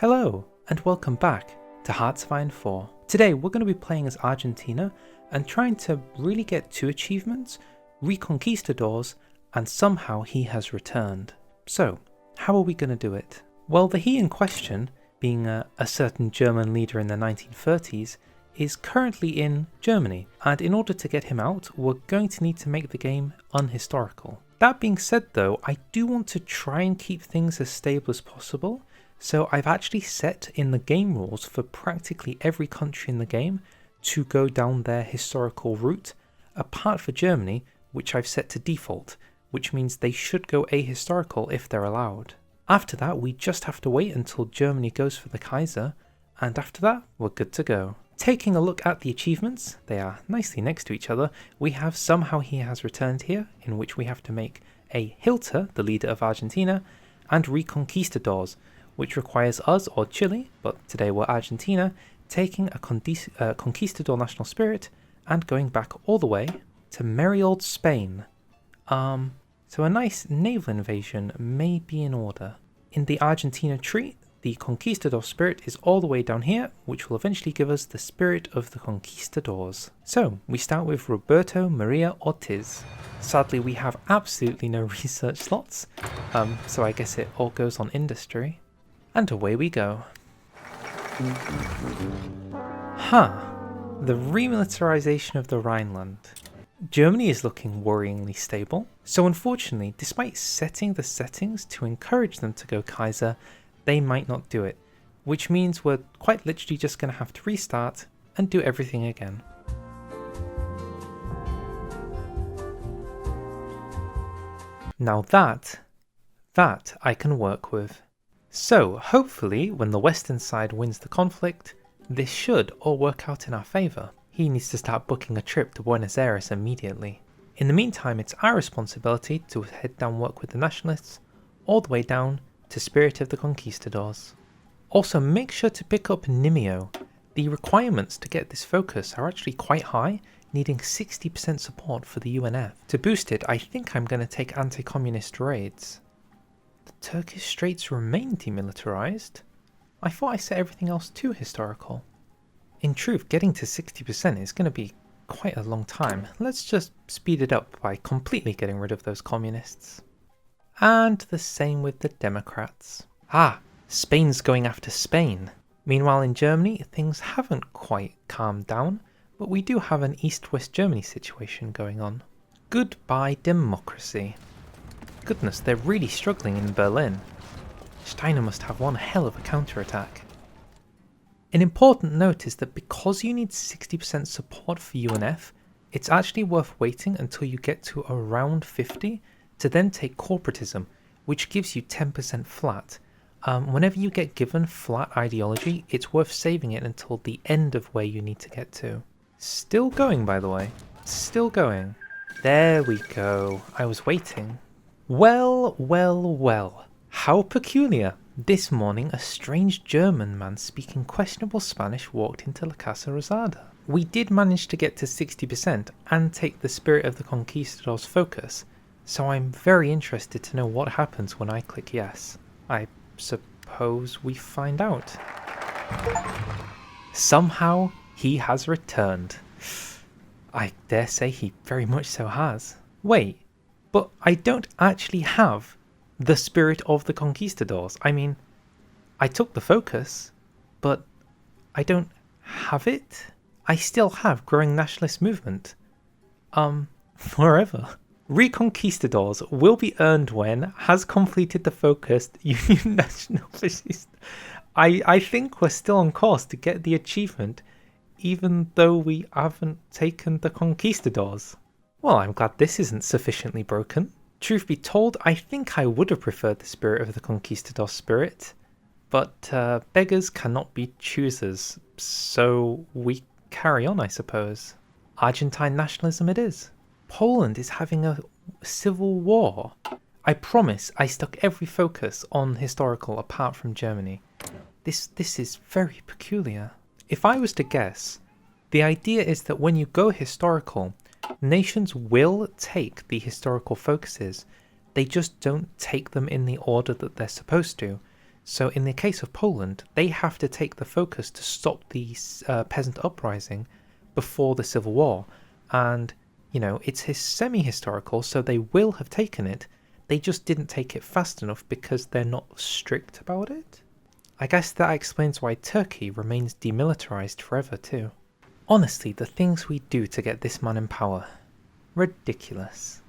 Hello, and welcome back to Hearts of Iron 4. Today we're going to be playing as Argentina and trying to really get 2 achievements, RECONQUISTADORS, and somehow he has returned. So, how are we going to do it? Well, the he in question, being a certain German leader in the 1930s, is currently in Germany, and in order to get him out, we're going to need to make the game unhistorical. That being said though, I do want to try and keep things as stable as possible, so I've actually set in the game rules for practically every country in the game to go down their historical route, apart for Germany, which I've set to default, which means they should go ahistorical if they're allowed. After that, we just have to wait until Germany goes for the Kaiser, and after that, we're good to go. Taking a look at the achievements, they are nicely next to each other. We have Somehow He Has Returned here, in which we have to make a Hilter, the leader of Argentina, and RECONQUISTADORS, which requires us, or Chile, but today we're Argentina, taking a Conquistador national spirit and going back all the way to merry old Spain. So a nice naval invasion may be in order. In the Argentina tree, the Conquistador spirit is all the way down here, which will eventually give us the spirit of the Conquistadors. So, we start with Roberto Maria Ortiz. Sadly, we have absolutely no research slots, so I guess it all goes on industry. And away we go. The remilitarization of the Rhineland. Germany is looking worryingly stable, so unfortunately, despite setting the settings to encourage them to go Kaiser, they might not do it, which means we're quite literally just going to have to restart and do everything again. Now that I can work with. So hopefully when the western side wins the conflict, this should all work out in our favour. He needs to start booking a trip to Buenos Aires immediately. In the meantime, it's our responsibility to head down work with the nationalists, all the way down to Spirit of the Conquistadors. Also make sure to pick up Nimio. The requirements to get this focus are actually quite high, needing 60% support for the UNF. To boost it, I think I'm going to take anti-communist raids. The Turkish Straits remain demilitarized? I thought I set everything else to historical. In truth, getting to 60% is going to be quite a long time. Let's just speed it up by completely getting rid of those communists. And the same with the Democrats. Spain's going after Spain. Meanwhile in Germany, things haven't quite calmed down, but we do have an East-West Germany situation going on. Goodbye democracy. Goodness, they're really struggling in Berlin. Steiner must have one hell of a counterattack. An important note is that because you need 60% support for UNF, it's actually worth waiting until you get to around 50 to then take corporatism, which gives you 10% flat. Whenever you get given flat ideology, it's worth saving it until the end of where you need to get to. Still going, by the way. Still going. There we go. I was waiting. Well. How peculiar. This morning, a strange German man speaking questionable Spanish walked into La Casa Rosada. We did manage to get to 60% and take the Spirit of the Conquistadors focus, so I'm very interested to know what happens when I click yes. I suppose we find out. Somehow he has returned. I dare say he very much so has. Wait, but I don't actually have the Spirit of the Conquistadors. I mean, I took the focus, but I don't have it. I still have Growing Nationalist Movement. Forever. RECONQUISTADORS will be earned when has completed the focused Union National Fascist. I think we're still on course to get the achievement, even though we haven't taken the Conquistadors. Well, I'm glad this isn't sufficiently broken. Truth be told, I think I would have preferred the Spirit of the Conquistador spirit, but beggars cannot be choosers, so we carry on, I suppose. Argentine nationalism it is. Poland is having a civil war. I promise I stuck every focus on historical apart from Germany. This is very peculiar. If I was to guess, the idea is that when you go historical, nations will take the historical focuses, they just don't take them in the order that they're supposed to. So in the case of Poland, they have to take the focus to stop the peasant uprising before the civil war. And, you know, it's semi-historical, so they will have taken it. They just didn't take it fast enough because they're not strict about it. I guess that explains why Turkey remains demilitarized forever too. Honestly, the things we do to get this man in power. Ridiculous.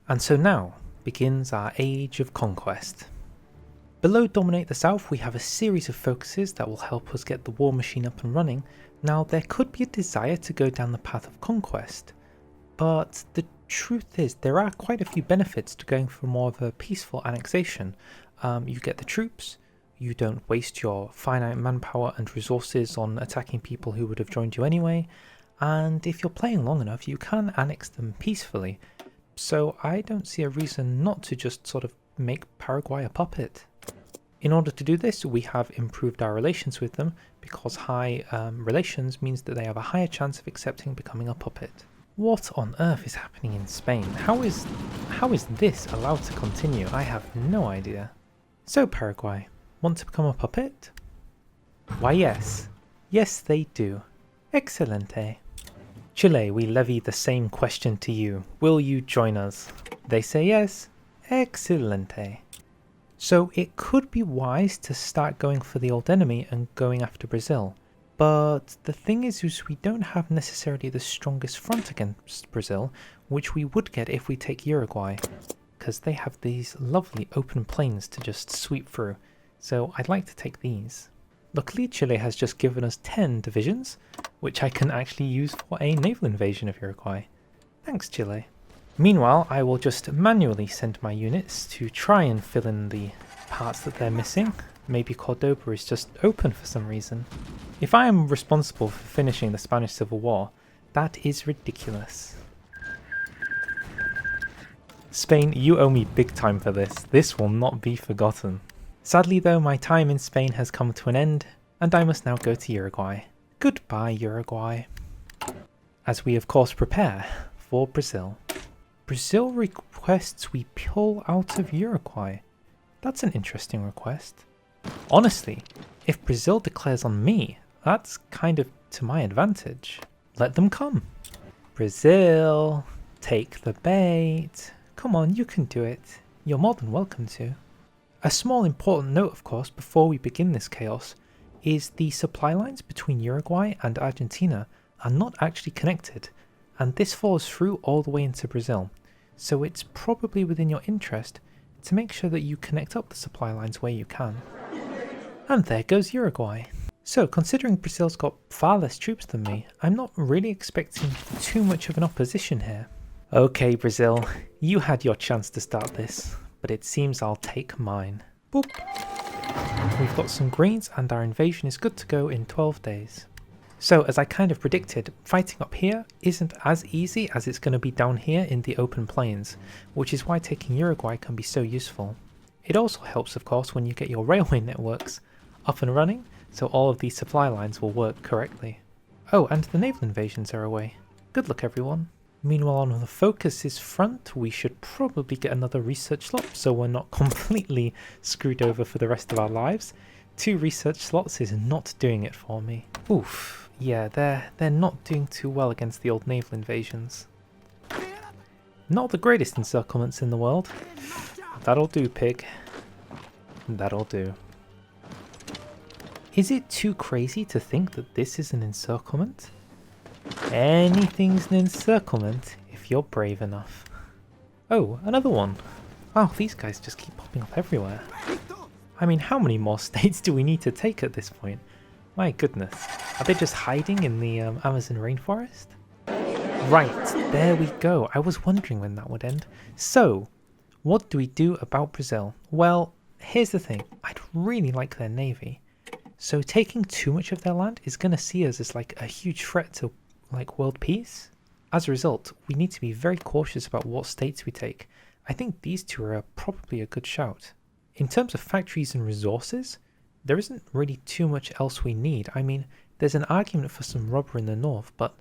And so now begins our age of conquest. Below Dominate the South we have a series of focuses that will help us get the war machine up and running. Now there could be a desire to go down the path of conquest, but the truth is there are quite a few benefits to going for more of a peaceful annexation. You get the troops, you don't waste your finite manpower and resources on attacking people who would have joined you anyway, and if you're playing long enough you can annex them peacefully. So I don't see a reason not to just sort of make Paraguay a puppet. In order to do this, we have improved our relations with them, because high relations means that they have a higher chance of accepting becoming a puppet. What on earth is happening in Spain? How is this allowed to continue? I have no idea. So Paraguay, want to become a puppet? Why yes. Yes they do. Excelente. Chile, we levy the same question to you. Will you join us? They say yes. Excelente. So it could be wise to start going for the old enemy and going after Brazil. But the thing is we don't have necessarily the strongest front against Brazil, which we would get if we take Uruguay, because they have these lovely open plains to just sweep through. So I'd like to take these. Luckily Chile has just given us 10 divisions, which I can actually use for a naval invasion of Uruguay. Thanks Chile. Meanwhile, I will just manually send my units to try and fill in the parts that they're missing. Maybe Cordoba is just open for some reason. If I am responsible for finishing the Spanish Civil War, that is ridiculous. Spain, you owe me big time for this. This will not be forgotten. Sadly though, my time in Spain has come to an end, and I must now go to Uruguay. Goodbye, Uruguay. As we of course prepare for Brazil. Brazil requests we pull out of Uruguay. That's an interesting request. Honestly, if Brazil declares on me, that's kind of to my advantage. Let them come. Brazil, take the bait. Come on, you can do it. You're more than welcome to. A small important note, of course, before we begin this chaos, is the supply lines between Uruguay and Argentina are not actually connected, and this follows through all the way into Brazil. So it's probably within your interest to make sure that you connect up the supply lines where you can. And there goes Uruguay. So considering Brazil's got far less troops than me, I'm not really expecting too much of an opposition here. Okay Brazil, you had your chance to start this, but it seems I'll take mine. Boop. We've got some greens and our invasion is good to go in 12 days. So as I kind of predicted, fighting up here isn't as easy as it's going to be down here in the open plains, which is why taking Uruguay can be so useful. It also helps of course when you get your railway networks up and running, so all of these supply lines will work correctly. Oh, and the naval invasions are away. Good luck everyone. Meanwhile on the focuses front, we should probably get another research slot so we're not completely screwed over for the rest of our lives. 2 research slots is not doing it for me. Oof. Yeah, they're not doing too well against the old naval invasions. Not the greatest encirclements in the world. That'll do, pig. That'll do. Is it too crazy to think that this is an encirclement? Anything's an encirclement if you're brave enough. Oh, another one. Wow, these guys just keep popping up everywhere. I mean, how many more states do we need to take at this point? My goodness. Are they just hiding in the Amazon rainforest? Right, there we go. I was wondering when that would end. So, what do we do about Brazil? Well, here's the thing. I'd really like their navy. So taking too much of their land is going to see us as like a huge threat to like world peace. As a result, we need to be very cautious about what states we take. I think these two are probably a good shout. In terms of factories and resources, there isn't really too much else we need. I mean, there's an argument for some rubber in the north, but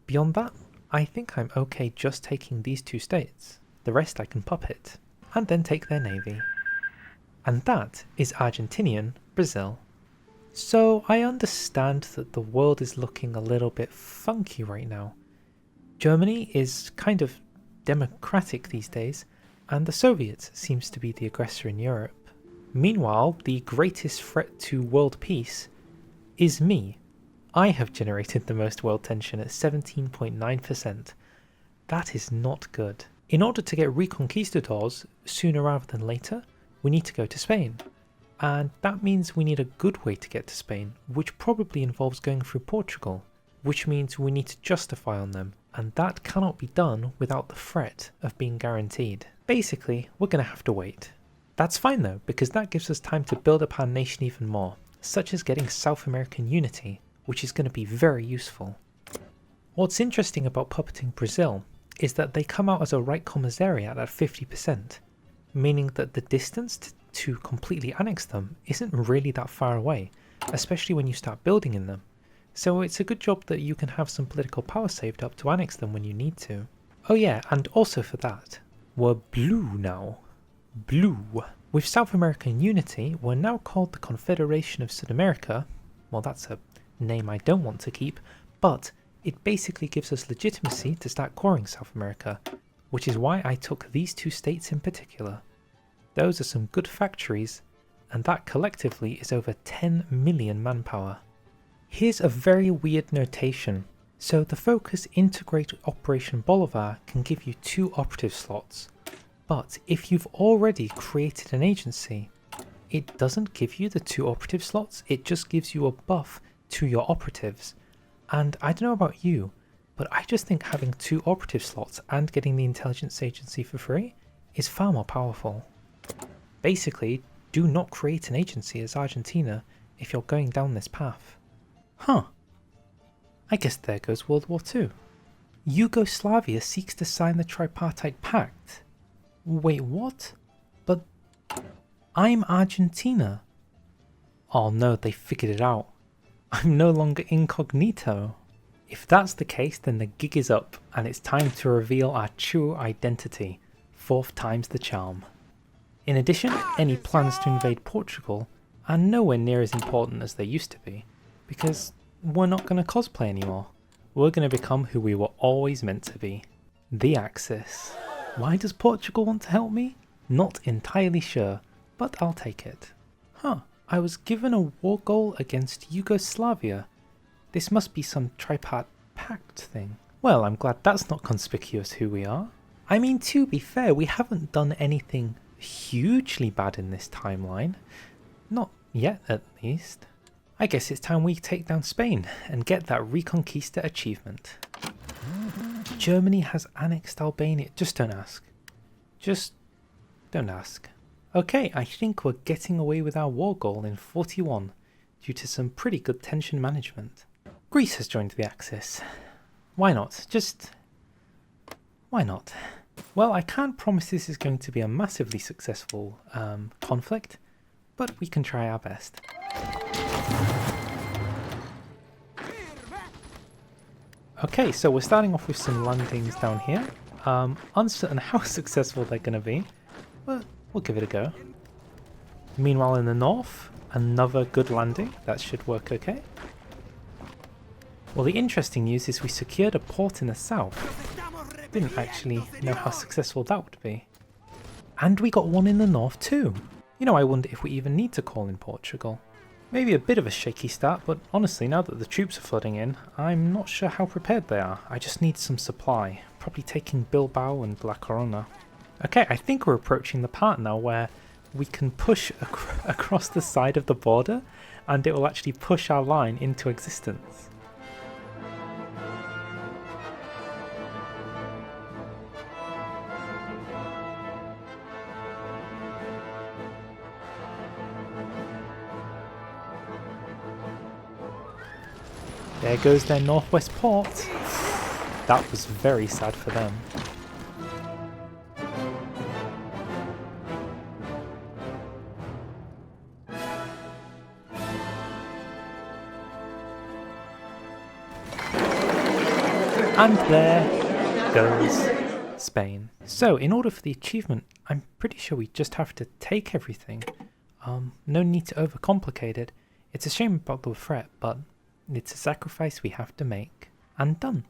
beyond that, I think I'm okay just taking these 2 states. The rest I can puppet, and then take their navy. and that is Argentinian Brazil. So I understand that the world is looking a little bit funky right now. Germany is kind of democratic these days, and the Soviets seems to be the aggressor in Europe. Meanwhile, the greatest threat to world peace is me. I have generated the most world tension at 17.9%. That is not good. In order to get reconquistadors sooner rather than later, we need to go to Spain. And that means we need a good way to get to Spain, which probably involves going through Portugal, which means we need to justify on them, and that cannot be done without the threat of being guaranteed. Basically, we're going to have to wait. That's fine though, because that gives us time to build up our nation even more, such as getting South American unity, which is going to be very useful. What's interesting about puppeting Brazil is that they come out as a right commissariat at 50%, meaning that the distance to completely annex them isn't really that far away, especially when you start building in them. So it's a good job that you can have some political power saved up to annex them when you need to. Oh yeah, and also for that, we're blue now. Blue. With South American unity, we're now called the Confederation of South America. Well, that's a name I don't want to keep, but it basically gives us legitimacy to start coring South America, which is why I took these two states in particular. Those are some good factories, and that collectively is over 10 million manpower. Here's a very weird notation. So the Focus Integrate Operation Bolivar can give you 2 operative slots, but if you've already created an agency, it doesn't give you the 2 operative slots, it just gives you a buff to your operatives. And I don't know about you, but I just think having 2 operative slots and getting the intelligence agency for free is far more powerful. Basically, do not create an agency as Argentina if you're going down this path. Huh. I guess there goes World War II. Yugoslavia seeks to sign the Tripartite Pact. Wait, what? But I'm Argentina. Oh no, they figured it out. I'm no longer incognito. If that's the case, then the gig is up and it's time to reveal our true identity. 4th time's the charm. In addition, any plans to invade Portugal are nowhere near as important as they used to be, because we're not going to cosplay anymore. We're going to become who we were always meant to be. The Axis. Why does Portugal want to help me? Not entirely sure, but I'll take it. Huh, I was given a war goal against Yugoslavia. This must be some Tripart Pact thing. Well, I'm glad that's not conspicuous who we are. I mean, to be fair, we haven't done anything hugely bad in this timeline. Not yet, at least. I guess it's time we take down Spain and get that Reconquista achievement. Germany has annexed Albania. Just don't ask. Just don't ask. Okay, I think we're getting away with our war goal in 41 due to some pretty good tension management. Greece has joined the Axis. Why not? Why not? Well, I can't promise this is going to be a massively successful conflict, but we can try our best. Okay, so we're starting off with some landings down here. Uncertain how successful they're going to be, but we'll give it a go. Meanwhile in the north, another good landing. That should work okay. Well, the interesting news is we secured a port in the south. Didn't actually know how successful that would be. And we got one in the north too. You know, I wonder if we even need to call in Portugal. Maybe a bit of a shaky start, but honestly, now that the troops are flooding in, I'm not sure how prepared they are. I just need some supply. Probably taking Bilbao and La Corona. Okay, I think we're approaching the part now where we can push across the side of the border and it will actually push our line into existence. There goes their northwest port. That was very sad for them. And there goes Spain. So in order for the achievement, I'm pretty sure we just have to take everything. No need to overcomplicate it. It's a shame about the threat, but it's a sacrifice we have to make. And done.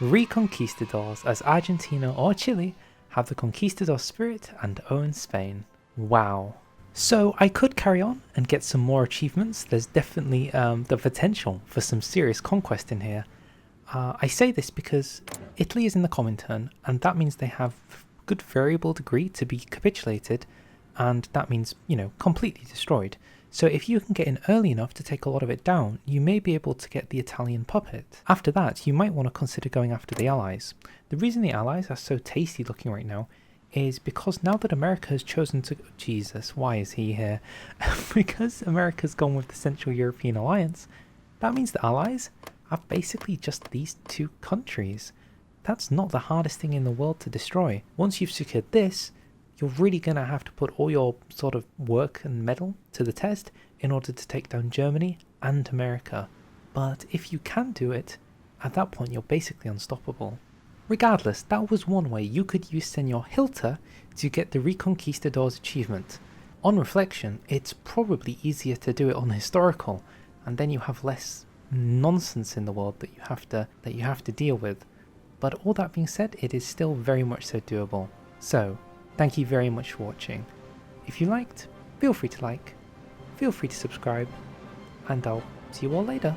Reconquistadors, as Argentina or Chile have the conquistador spirit and own Spain. Wow. So I could carry on and get some more achievements. There's definitely the potential for some serious conquest in here. I say this because Italy is in the Comintern, and that means they have good variable degree to be capitulated, and that means, you know, completely destroyed. So if you can get in early enough to take a lot of it down, you may be able to get the Italian puppet. After that, you might want to consider going after the Allies. The reason the Allies are so tasty looking right now is because now that America has chosen to... Jesus, why is he here? Because America's gone with the Central European Alliance, that means the Allies are basically just these two countries. That's not the hardest thing in the world to destroy. Once you've secured this, you're really going to have to put all your sort of work and mettle to the test in order to take down Germany and America. But if you can do it, at that point you're basically unstoppable. Regardless, that was one way you could use Senor Hilter to get the Reconquistadors achievement. On reflection, it's probably easier to do it on historical, and then you have less nonsense in the world that you have to deal with. But all that being said, it is still very much so doable. So, thank you very much for watching. If you liked, feel free to like, feel free to subscribe, and I'll see you all later.